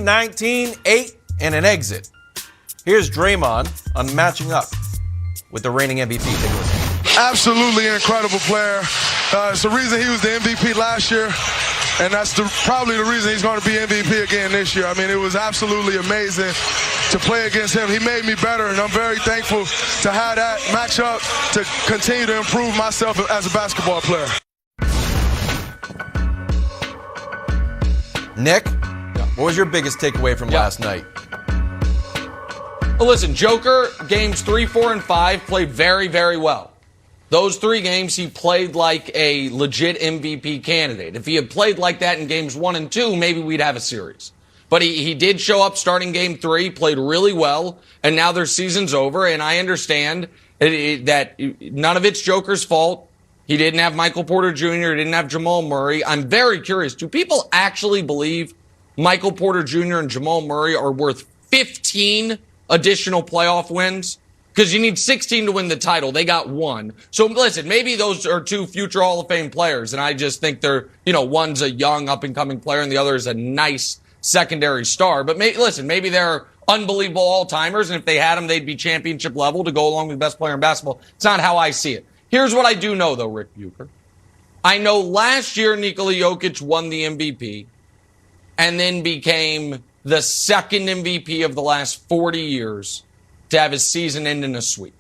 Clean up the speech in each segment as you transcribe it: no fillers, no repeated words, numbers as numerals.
19, 8, and an exit. Here's Draymond on matching up with the reigning MVP. Take a listen. Absolutely incredible player. It's the reason he was the MVP last year, and that's probably the reason he's going to be MVP again this year. I mean, it was absolutely amazing to play against him. He made me better, and I'm very thankful to have that matchup to continue to improve myself as a basketball player. Nick, what was your biggest takeaway from last night? Well, listen, Joker, games 3, 4, and 5 played very, very well. Those 3 games, he played like a legit MVP candidate. If he had played like that in games 1 and 2, maybe we'd have a series. But he did show up starting game 3, played really well, and now their season's over, and I understand that none of it's Joker's fault. He didn't have Michael Porter Jr., didn't have Jamal Murray. I'm very curious. Do people actually believe Michael Porter Jr. and Jamal Murray are worth 15 additional playoff wins? Because you need 16 to win the title. They got 1. So listen, maybe those are 2 future Hall of Fame players, and I just think they're, one's a young up-and-coming player and the other is a nice secondary star. But maybe they're unbelievable all-timers, and if they had them, they'd be championship level to go along with the best player in basketball. It's not how I see it. Here's what I do know, though, Ric Bucher. I know last year Nikola Jokic won the MVP and then became the second MVP of the last 40 years to have his season end in a sweep.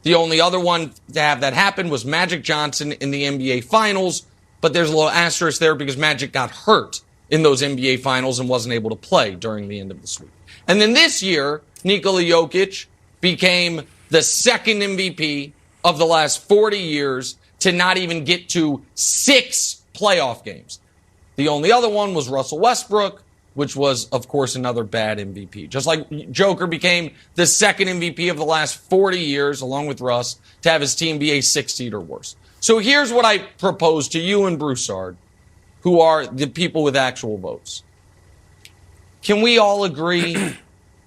The only other one to have that happen was Magic Johnson in the NBA Finals, but there's a little asterisk there because Magic got hurt in those NBA Finals and wasn't able to play during the end of the sweep. And then this year, Nikola Jokic became the second MVP of the last 40 years to not even get to 6 playoff games. The only other one was Russell Westbrook, which was, of course, another bad MVP. Just like Joker became the second MVP of the last 40 years, along with Russ, to have his team be a 6 seed or worse. So here's what I propose to you and Broussard, who are the people with actual votes. Can we all agree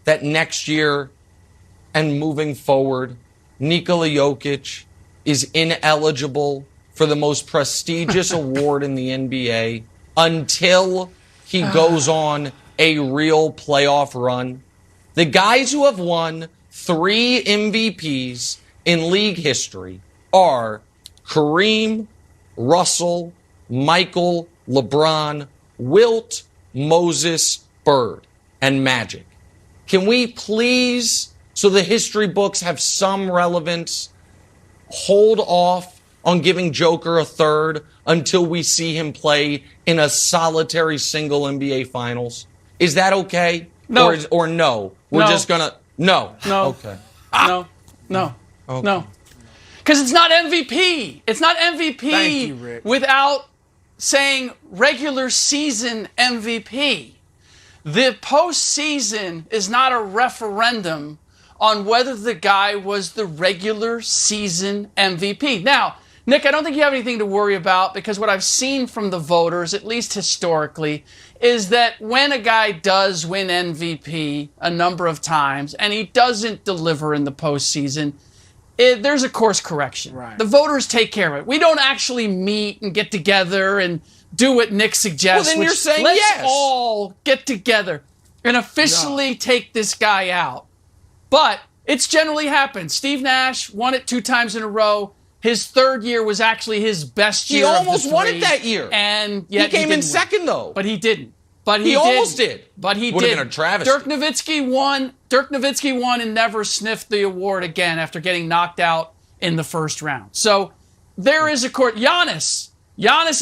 that next year and moving forward, Nikola Jokic is ineligible for the most prestigious award in the NBA until he goes on a real playoff run? The guys who have won 3 MVPs in league history are Kareem, Russell, Michael, LeBron, Wilt, Moses, Bird, and Magic. Can we please, so the history books have some relevance, hold off on giving Joker a third until we see him play in a solitary single NBA Finals? Is that okay? No. Or no? We're just going to... No. No. Okay. No. Okay. No. Because it's not MVP. It's not MVP Thank you, Rick. without saying regular season MVP. The postseason is not a referendum on whether the guy was the regular season MVP. Now, Nick, I don't think you have anything to worry about because what I've seen from the voters, at least historically, is that when a guy does win MVP a number of times and he doesn't deliver in the postseason, there's a course correction. Right. The voters take care of it. We don't actually meet and get together and do what Nick suggests. Well, then you're saying let's yes. all get together and officially take this guy out. But it's generally happened. Steve Nash won it 2 times in a row. His 3rd year was actually his best year. He almost of the won 3, it that year. And yet he came in didn't second, win. though. But he didn't. But he almost did. But he Would have did. been a travesty. Dirk Nowitzki won. Dirk Nowitzki won and never sniffed the award again after getting knocked out in the first round. So there is a court. Giannis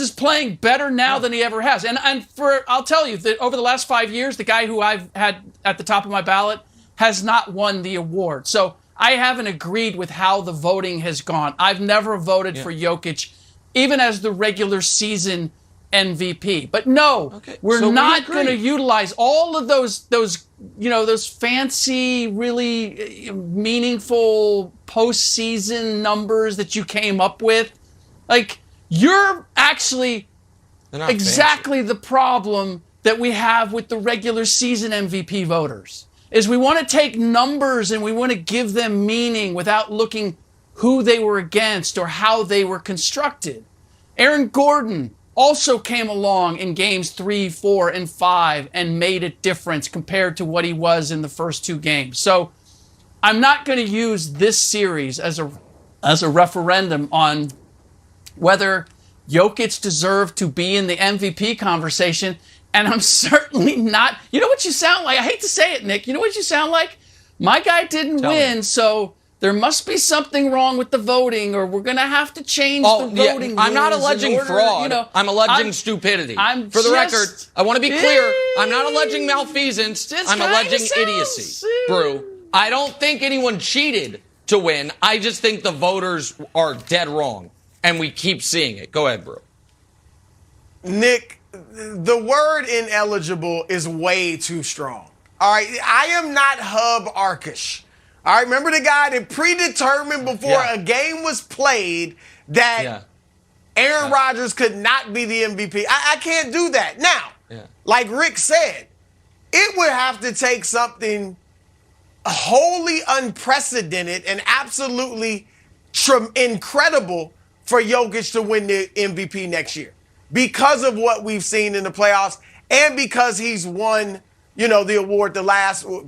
is playing better now than he ever has. And I'll tell you that over the last 5 years, the guy who I've had at the top of my ballot has not won the award. So I haven't agreed with how the voting has gone. I've never voted for Jokic, even as the regular season MVP. But no, we're not going to utilize all of those fancy, really meaningful postseason numbers that you came up with. Like, you're actually exactly the problem that we have with the regular season MVP voters. Is we want to take numbers and we want to give them meaning without looking who they were against or how they were constructed. Aaron Gordon also came along in games 3, 4, and 5 and made a difference compared to what he was in the first 2 games. So I'm not going to use this series as a referendum on whether Jokic deserved to be in the MVP conversation. And I'm certainly not. You know what you sound like? I hate to say it, Nick. You know what you sound like? My guy didn't win, so there must be something wrong with the voting, or we're going to have to change the voting rules. I'm not alleging fraud. I'm alleging stupidity. For the record, I want to be clear. I'm not alleging malfeasance. I'm alleging idiocy. Brew, I don't think anyone cheated to win. I just think the voters are dead wrong, and we keep seeing it. Go ahead, Brew. Nick, the word ineligible is way too strong. All right, I am not Hub Arkush. All right, remember the guy that predetermined before a game was played that Aaron Rodgers could not be the MVP. I can't do that. Now, like Rick said, it would have to take something wholly unprecedented and absolutely incredible for Jokic to win the MVP next year because of what we've seen in the playoffs and because he's won the award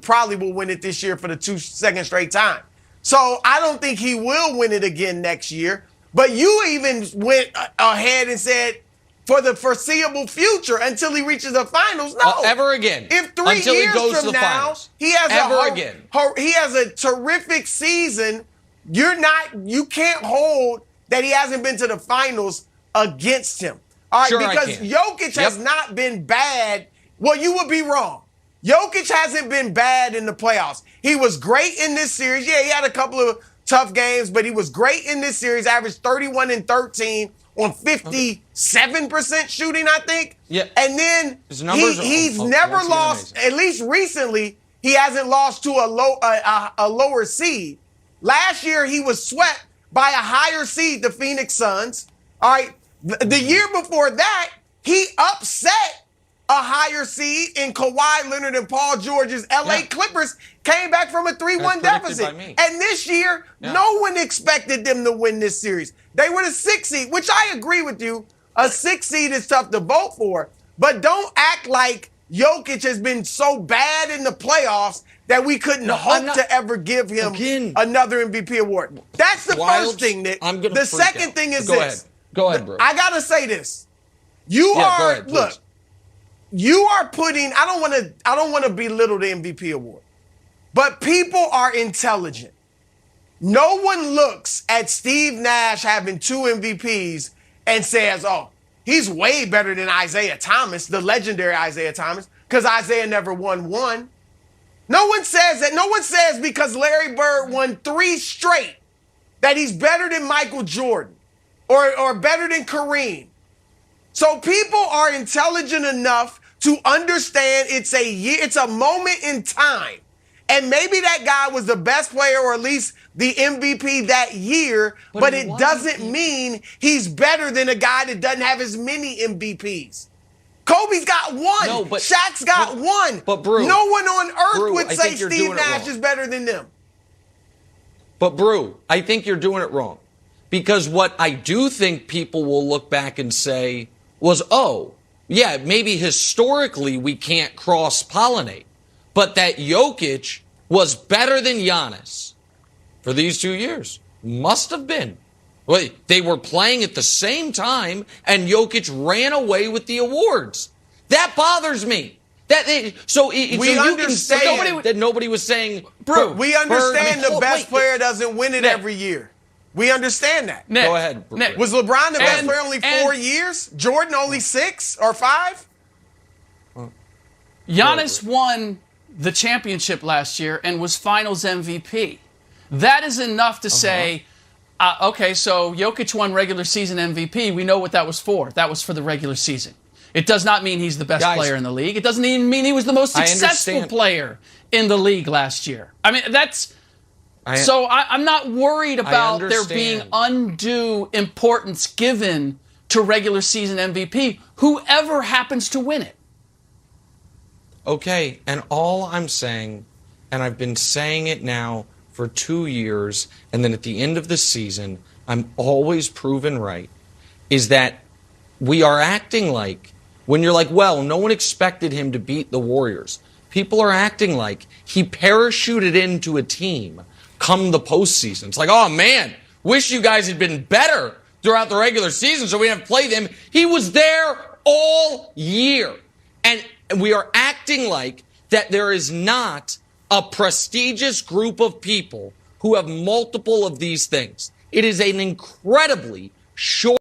probably will win it this year for the second straight time. So I don't think he will win it again next year. But you even went ahead and said for the foreseeable future until he reaches the finals. No. Ever again. If 3 until years he goes from to the now, finals. he has Again. He has a terrific season. You can't hold that he hasn't been to the finals against him. All right, sure because Jokic has not been bad. Well, you would be wrong. Jokic hasn't been bad in the playoffs. He was great in this series. Yeah, he had a couple of tough games, but he was great in this series, averaged 31 and 13 on 57% shooting, I think. Yeah. And then he's never lost, at least recently, he hasn't lost to a lower seed. Last year, he was swept by a higher seed, the Phoenix Suns. All right. The year before that, he upset a higher seed in Kawhi Leonard and Paul George's LA Clippers, came back from a 3-1 deficit. And this year, no one expected them to win this series. They were the 6th seed, which I agree with you. A 6th seed is tough to vote for. But don't act like Jokic has been so bad in the playoffs that we couldn't hope to ever give him another MVP award. That's the first thing, Nick. The second thing is this. Go ahead, bro. I got to say this. You are putting, I don't want to belittle the MVP award, but people are intelligent. No one looks at Steve Nash having 2 MVPs and says, oh, he's way better than Isaiah Thomas, the legendary Isaiah Thomas, because Isaiah never won 1. No one says that. No one says because Larry Bird won 3 straight that he's better than Michael Jordan or better than Kareem. So people are intelligent enough to understand it's a moment in time. And maybe that guy was the best player or at least the MVP that year, but it doesn't mean he's better than a guy that doesn't have as many MVPs. Kobe's got 1. No, Shaq's got 1. But Brew, no one on earth would say Steve Nash is better than them. But Brew, I think you're doing it wrong. Because what I do think people will look back and say was, yeah, maybe historically we can't cross-pollinate, but that Jokic was better than Giannis for these 2 years. Must have been. Wait, they were playing at the same time, and Jokic ran away with the awards. That bothers me. We understand that nobody was saying, bro. We understand the best player doesn't win it every year. We understand that. Nick, go ahead. Nick. Was LeBron the best player only 4 years? Jordan only 6 or 5? Giannis won the championship last year and was Finals MVP. That is enough to say, okay, so Jokic won regular season MVP. We know what that was for. That was for the regular season. It does not mean he's the best player in the league. It doesn't even mean he was the most successful player in the league last year. I mean, I'm not worried about there being undue importance given to regular season MVP, whoever happens to win it. Okay, and all I'm saying, and I've been saying it now for 2 years, and then at the end of the season, I'm always proven right, is that we are acting like, when you're like, well, no one expected him to beat the Warriors. People are acting like he parachuted into a team come the postseason. It's like, oh man, wish you guys had been better throughout the regular season so we didn't play them. He was there all year. And we are acting like that there is not a prestigious group of people who have multiple of these things. It is an incredibly short